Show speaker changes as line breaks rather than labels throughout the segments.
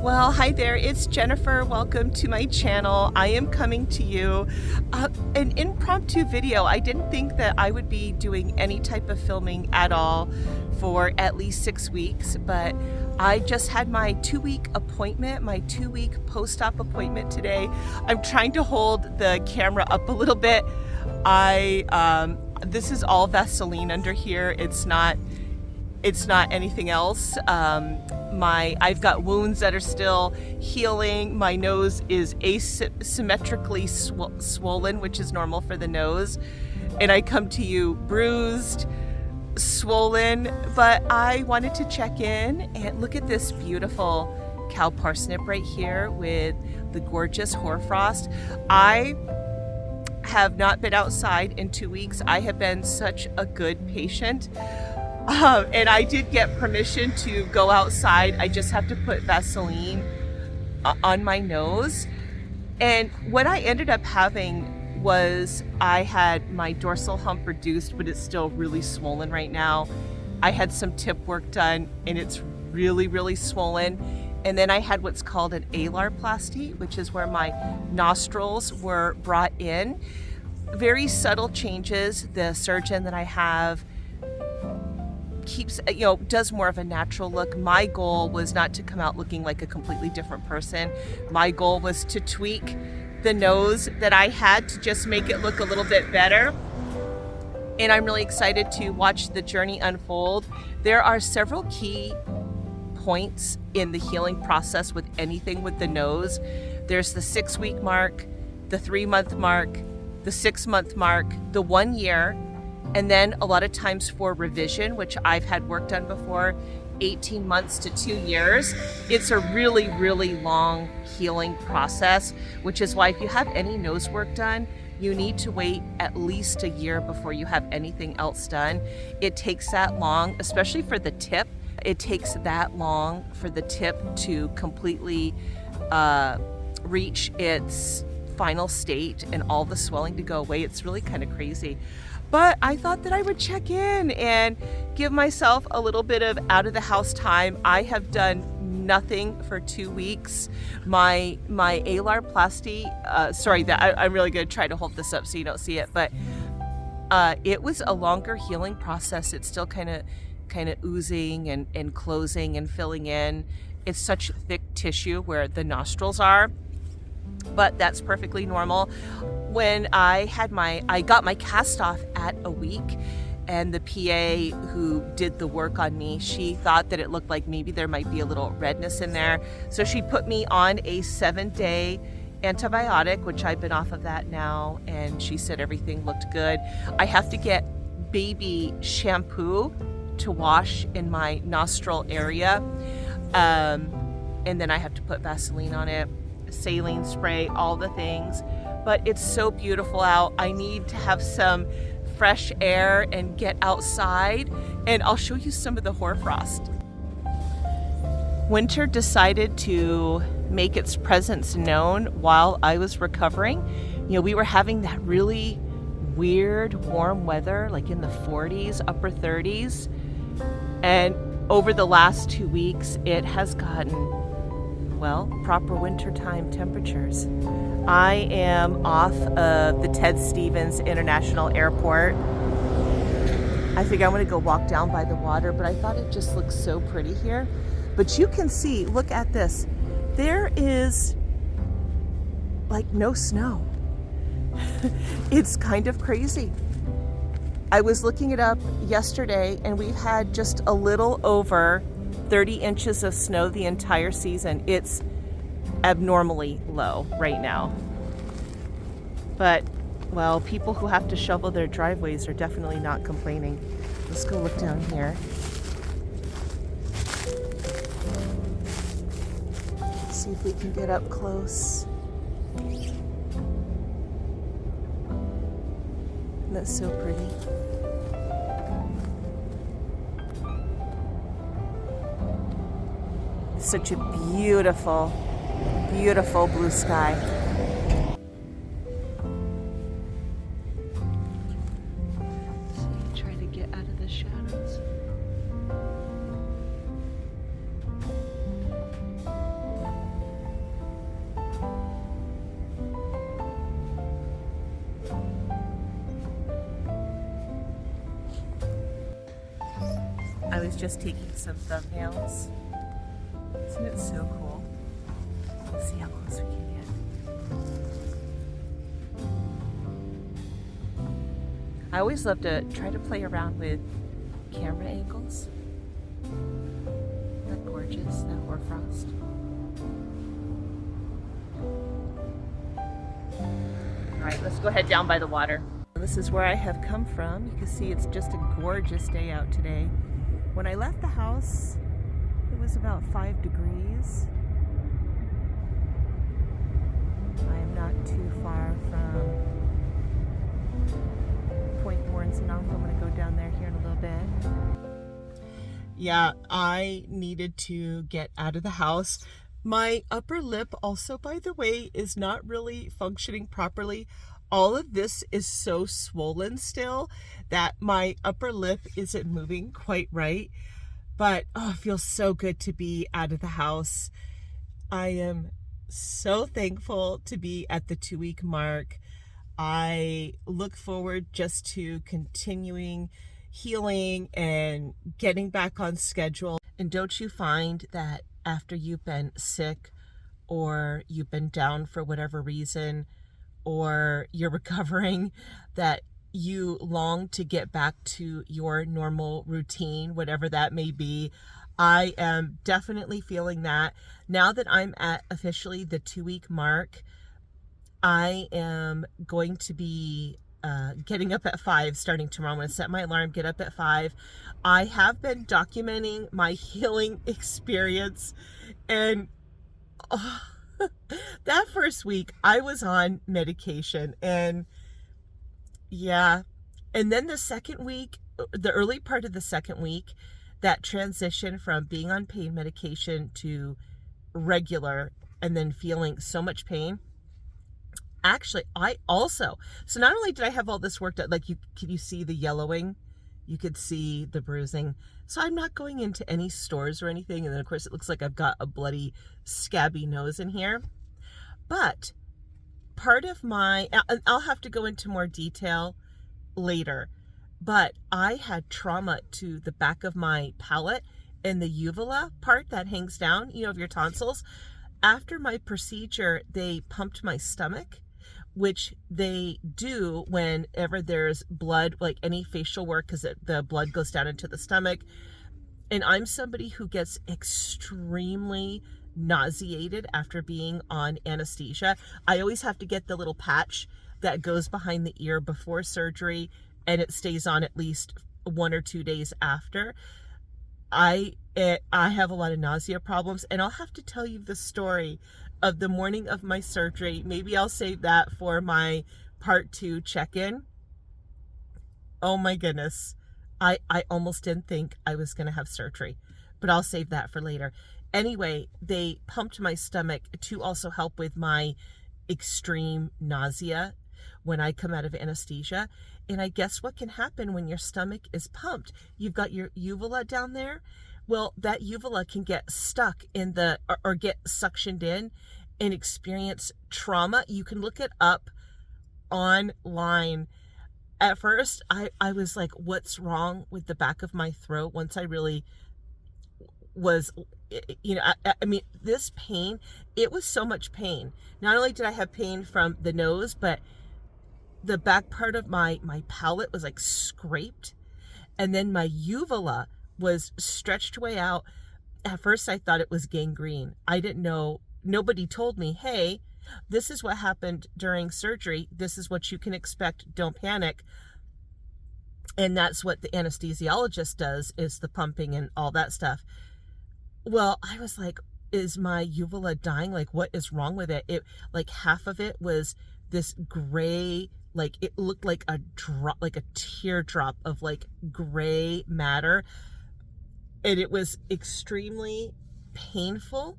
Well, hi there, it's Jennifer. Welcome to my channel. I am coming to you an impromptu video. I didn't think that I would be doing any type of filming at all for at least 6 weeks, but I just had my 2-week appointment, my 2-week post-op appointment today. I'm trying to hold the camera up a little bit. This is all Vaseline under here. It's not anything else. I've got wounds that are still healing. My nose is asymmetrically swollen, which is normal for the nose. And I come to you bruised, swollen, but I wanted to check in and look at this beautiful cow parsnip right here with the gorgeous hoarfrost. I have not been outside in 2 weeks. I have been such a good patient. And I did get permission to go outside. I just have to put Vaseline on my nose. And what I ended up having was I had my dorsal hump reduced, but it's still really swollen right now. I had some tip work done and it's really, really swollen. And then I had what's called an alarplasty, which is where my nostrils were brought in. Very subtle changes. The surgeon that I have does more of a natural look. My goal was not to come out looking like a completely different person. My goal was to tweak the nose that I had to just make it look a little bit better. And I'm really excited to watch the journey unfold. There are several key points in the healing process with anything with the nose. There's the 6-week mark, the 3-month mark, the 6-month mark, the 1 year, and then a lot of times for revision, which I've had work done before, 18 months to 2 years. It's a really, really long healing process, which is why if you have any nose work done, you need to wait at least a year before you have anything else done. It takes that long, especially for the tip. It takes that long for the tip to completely reach its final state and all the swelling to go away. It's really kind of crazy. But I thought that I would check in and give myself a little bit of out of the house time. I have done nothing for 2 weeks. My alarplasty, I'm really gonna try to hold this up so you don't see it, but it was a longer healing process. It's still kind of oozing and closing and filling in. It's such thick tissue where the nostrils are, but that's perfectly normal. When I got my cast off at a week, and the PA who did the work on me, she thought that it looked like maybe there might be a little redness in there. So she put me on a 7-day antibiotic, which I've been off of that now, and she said everything looked good. I have to get baby shampoo to wash in my nostril area. And then I have to put Vaseline on it, saline spray, all the things. But it's so beautiful out. I need to have some fresh air and get outside, and I'll show you some of the hoarfrost. Winter decided to make its presence known while I was recovering. You know, we were having that really weird warm weather, like in the 40s, upper 30s. And over the last 2 weeks, it has gotten, well, proper wintertime temperatures. I am off of the Ted Stevens International Airport. I think I'm gonna go walk down by the water, but I thought it just looks so pretty here. But you can see, look at this. There is like no snow. It's kind of crazy. I was looking it up yesterday and we've had just a little over 30 inches of snow the entire season. It's abnormally low right now. But, well, people who have to shovel their driveways are definitely not complaining. Let's go look down here. See if we can get up close. That's so pretty. Such a beautiful, beautiful blue sky. Try to get out of the shadows. was just taking some thumbnails. Isn't it so cool? Let's see how close we can get. I always love to try to play around with camera angles. Isn't that gorgeous, that hoarfrost? All right, let's go head down by the water. This is where I have come from. You can see it's just a gorgeous day out today. When I left the house, it was about 5 degrees. I am not too far from Point Morrisonov. I'm going to go down there here in a little bit. Yeah, I needed to get out of the house. My upper lip also, by the way, is not really functioning properly. All of this is so swollen still that my upper lip isn't moving quite right. But oh, it feels so good to be out of the house. I am so thankful to be at the 2-week mark. I look forward just to continuing healing and getting back on schedule. And don't you find that after you've been sick or you've been down for whatever reason, or you're recovering, that you long to get back to your normal routine, whatever that may be? I am definitely feeling that. Now that I'm at officially the 2-week mark, I am going to be getting up at 5 starting tomorrow. I'm going to set my alarm, get up at 5. I have been documenting my healing experience, and that first week I was on medication, and yeah. And then the second week, the early part of the second week, that transition from being on pain medication to regular and then feeling so much pain. Actually, so not only did I have all this worked out, like can you see the yellowing? You could see the bruising. So I'm not going into any stores or anything. And then of course it looks like I've got a bloody scabby nose in here. But part of I'll have to go into more detail later, but I had trauma to the back of my palate and the uvula part that hangs down, of your tonsils. After my procedure, they pumped my stomach, which they do whenever there's blood, like any facial work, because the blood goes down into the stomach. And I'm somebody who gets extremely nauseated after being on anesthesia. I always have to get the little patch that goes behind the ear before surgery, and it stays on at least 1 or 2 days after. I have a lot of nausea problems, and I'll have to tell you the story of the morning of my surgery. Maybe I'll save that for my part 2 check-in. Oh my goodness. I almost didn't think I was going to have surgery, but I'll save that for later. Anyway, they pumped my stomach to also help with my extreme nausea when I come out of anesthesia. And I guess what can happen when your stomach is pumped? You've got your uvula down there. Well, that uvula can get stuck in or get suctioned in and experience trauma. You can look it up online. At first, I was like, what's wrong with the back of my throat? Once I really was, I mean, this pain, it was so much pain. Not only did I have pain from the nose, but the back part of my palate was like scraped. And then my uvula was stretched way out. At first, I thought it was gangrene. I didn't know. Nobody told me, hey, this is what happened during surgery. This is what you can expect. Don't panic. And that's what the anesthesiologist does, is the pumping and all that stuff. Well, I was like, is my uvula dying? Like, what is wrong with it? It, like, half of it was this gray, like, it looked like a drop, like a teardrop of like gray matter. And it was extremely painful.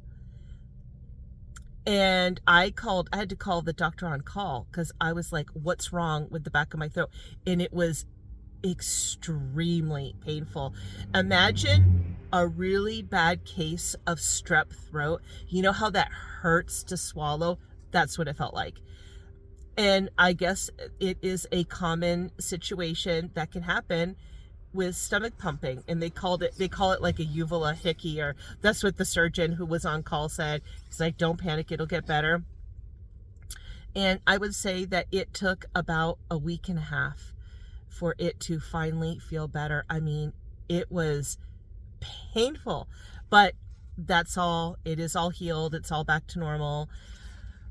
And I had to call the doctor on call, because I was like, what's wrong with the back of my throat? And it was extremely painful. Imagine a really bad case of strep throat. You know how that hurts to swallow? That's what it felt like. And I guess it is a common situation that can happen with stomach pumping, and they call it like a uvula hickey, or that's what the surgeon who was on call said. He's like, don't panic, it'll get better. And I would say that it took about a week and a half for it to finally feel better. I mean, it was painful, but that's all. It is all healed. It's all back to normal.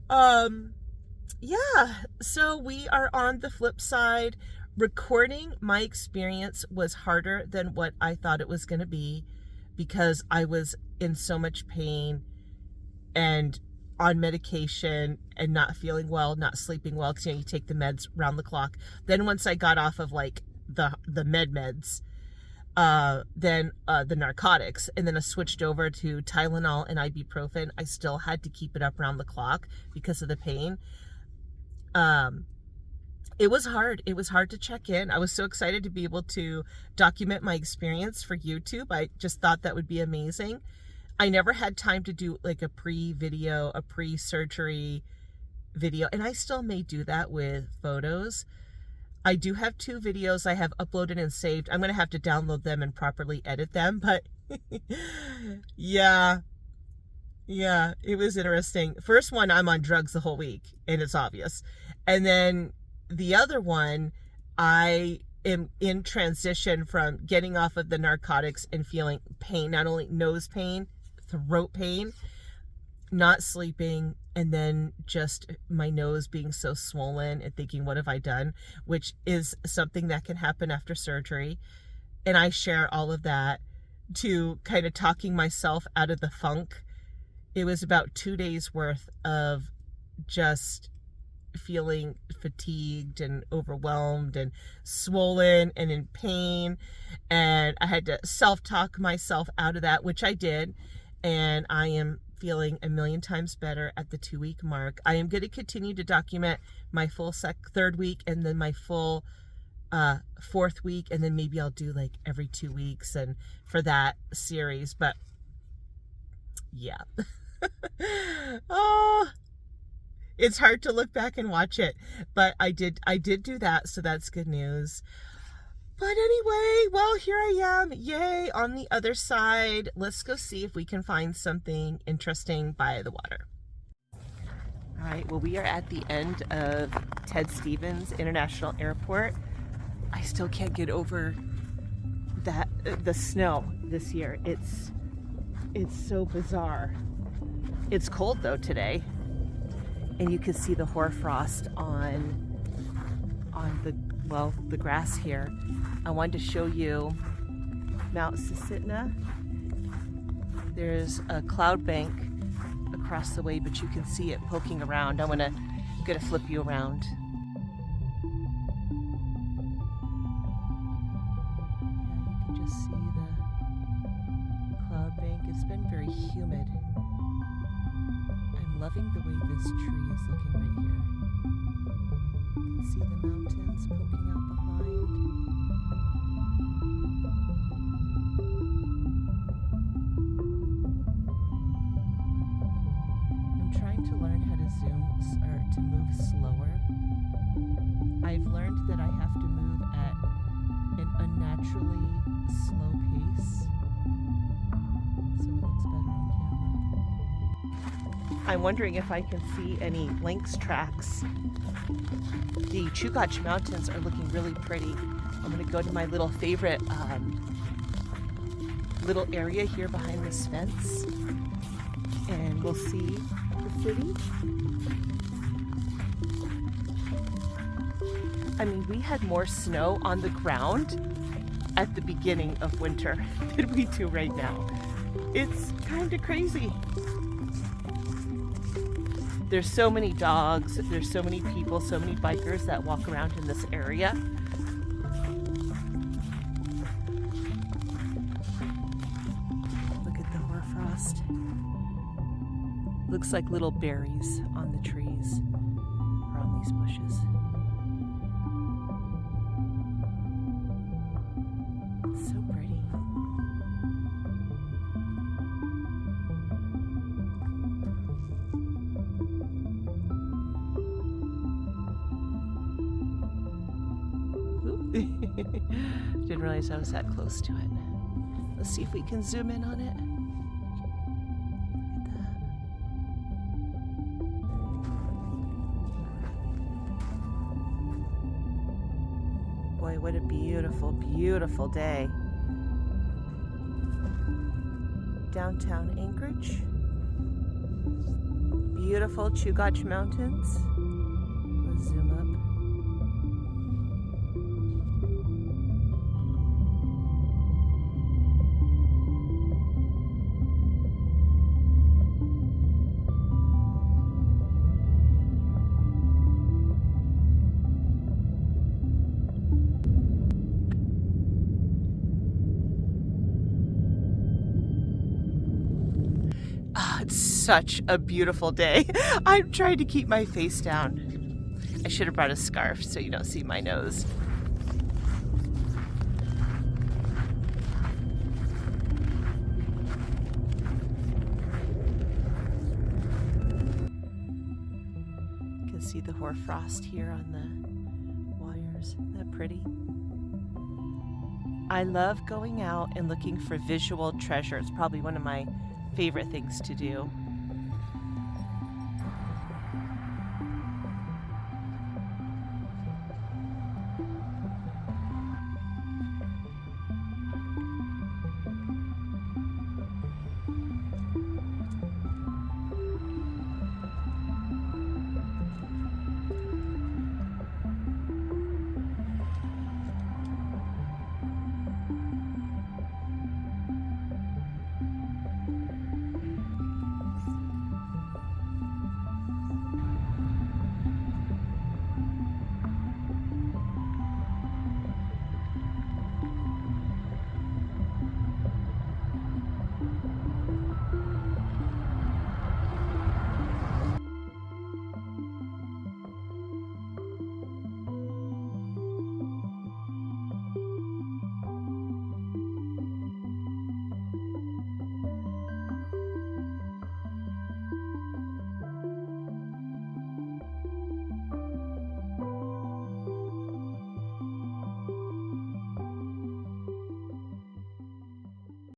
Yeah, so we are on the flip side. Recording my experience was harder than what I thought it was going to be, because I was in so much pain and on medication and not feeling well, not sleeping well, because you take the meds round the clock. Then once I got off of like the meds, then the narcotics, and then I switched over to Tylenol and ibuprofen, I still had to keep it up round the clock because of the pain. It was hard. It was hard to check in. I was so excited to be able to document my experience for YouTube. I just thought that would be amazing. I never had time to do like a pre-video, a pre-surgery video, and I still may do that with photos. I do have 2 videos I have uploaded and saved. I'm going to have to download them and properly edit them, but yeah, it was interesting. First one, I'm on drugs the whole week, and it's obvious. And then the other one, I am in transition from getting off of the narcotics and feeling pain, not only nose pain, throat pain, not sleeping, and then just my nose being so swollen and thinking, what have I done? Which is something that can happen after surgery. And I share all of that to kind of talking myself out of the funk. It was about 2 days worth of just feeling fatigued and overwhelmed and swollen and in pain. And I had to self-talk myself out of that, which I did. And I am feeling a million times better at the 2-week mark. I am going to continue to document my full 3rd week, and then my full 4th week, and then maybe I'll do like every 2 weeks and for that series. But yeah. Oh, it's hard to look back and watch it, but I did do that, so that's good news. But anyway, well, here I am, yay, on the other side. Let's go see if we can find something interesting by the water. All right, well, we are at the end of Ted Stevens International Airport. I still can't get over that the snow this year. It's so bizarre. It's cold though today, and you can see the hoarfrost on the grass here. I wanted to show you Mount Susitna. There's a cloud bank across the way, but you can see it poking around. I'm gonna flip you around. Yeah, you can just see the cloud bank. It's been very humid. I'm loving the way this tree is looking right here. You can see the mountains poking out behind. I'm trying to learn how to zoom or to move slower. I've learned that I have to move at an unnaturally slow pace, so it looks better on camera. I'm wondering if I can see any lynx tracks. The Chugach Mountains are looking really pretty. I'm going to go to my little favorite little area here behind this fence, and we'll see the city. I mean, we had more snow on the ground at the beginning of winter than we do right now. It's kind of crazy. There's so many dogs, there's so many people, so many bikers that walk around in this area. Look at the hoarfrost. Looks like little berries on the trees or on these bushes. It's so pretty. Ooh. Didn't realize I was that close to it. Let's see if we can zoom in on it. Boy, what a beautiful, beautiful day. Downtown Anchorage. Beautiful Chugach Mountains. Let's zoom up. It's such a beautiful day. I'm trying to keep my face down. I should have brought a scarf so you don't see my nose. You can see the hoar frost here on the wires. Isn't that pretty? I love going out and looking for visual treasures. Probably one of my favorite things to do.